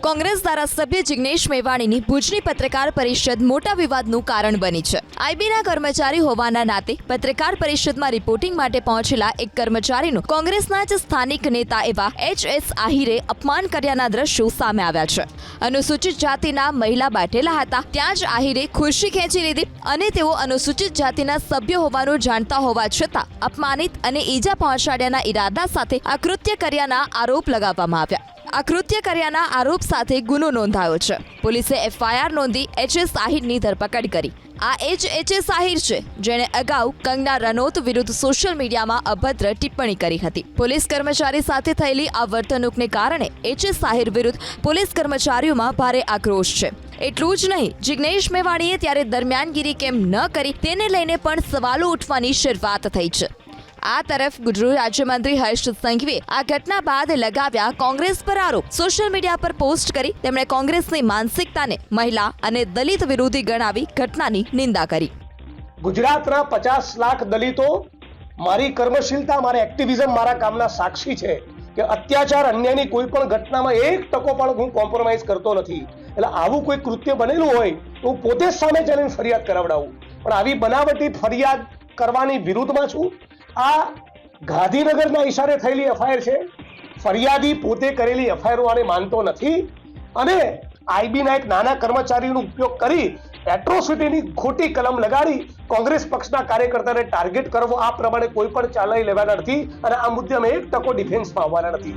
કોંગ્રેસ ધારાસભ્ય જિગ્નેશ મેવાણીની ભુજની પત્રકાર પરિષદ મોટા વિવાદનું કારણ બની છે। આઈબીના કર્મચારી હોવાના નાતે પત્રકાર પરિષદમાં રિપોર્ટિંગ માટે પહોંચેલા એક કર્મચારીનું કોંગ્રેસના જ સ્થાનિક નેતા એવા એચ.એસ. આહિરે અપમાન કર્યાના દ્રશ્યો સામે આવ્યા છે। અનુસૂચિત જાતિના મહિલા બેઠેલા હતા, ત્યાં જ આહિરે ખુરશી ખેંચી લીધી અને તેઓ અનુસૂચિત જાતિના સભ્ય હોવાનું જાણતા હોવા છતાં અપમાનિત અને ઈજા પહોંચાડ્યાના ઈરાદા સાથે આ કૃત્ય કર્યાના આરોપ લગાવવામાં આવ્યા। આ કૃત્ય કર્યાના આરોપ સાથે ગુનો નોંધાયો છે। પોલીસે એફઆઈઆર નોંધી એચ.એસ. આહિરની ધરપકડ કરી। આ એચ.એસ. આહિર છે જેણે અગાઉ કંગના રનૌત વિરુદ્ધ સોશિયલ મીડિયામાં અભદ્ર ટિપ્પણી કરી હતી। પોલીસ કર્મચારી સાથે થયેલી આ વર્તણૂકને કારણે એચ.એસ. આહિર વિરુદ્ધ પોલીસ કર્મચારીઓમાં ભારે આક્રોશ છે। એટલું જ નહીં, જિગ્નેશ મેવાણીએ ત્યારે દરમિયાનગીરી કેમ ન કરી તેને લઈને પણ સવાલો ઉઠવાની શરૂઆત થઈ છે। આ તરફ ગૃહ રાજ્યમંત્રી હર્ષ સંઘવીએ આ ઘટના બાદ લગાવ્યા કોંગ્રેસ પર આરોપ। સોશિયલ મીડિયા પર પોસ્ટ કરી તેમણે કોંગ્રેસની માનસિકતાને મહિલા અને દલિત વિરોધી ગણાવી ઘટનાની નિંદા કરી। ગુજરાતના 50 લાખ દલિતો મારી કર્મશીલતા, મારા એક્ટિવિઝમ, મારા કામના સાક્ષી છે કે અત્યાચાર અન્યાયની કોઈ પણ ઘટનામાં 1% પણ હું કોમ્પ્રોમાઇઝ કરતો નથી। એટલે આવું કોઈ કૃત્ય બનેલું હોય તો હું પોતે જ સામે જઈને ફરિયાદ કરાવડાવું, પણ આવી બનાવટી ફરિયાદ કરવાની વિરુદ્ધમાં છું। આ ગાંધીનગરના ઈશારે થયેલી એફઆઈઆર છે। ફરિયાદી પોતે કરેલી એફઆઈઆર આને માનતો નથી અને આઈબીના એક નાના કર્મચારીનો ઉપયોગ કરી એટ્રોસિટીની ખોટી કલમ લગાડી કોંગ્રેસ પક્ષના કાર્યકર્તાને ટાર્ગેટ કરવો, આ પ્રમાણે કોઈ પણ ચાલાઈ લેવાના નથી અને આ મુદ્દે અમે 1% ડિફેન્સમાં આવવાના નથી।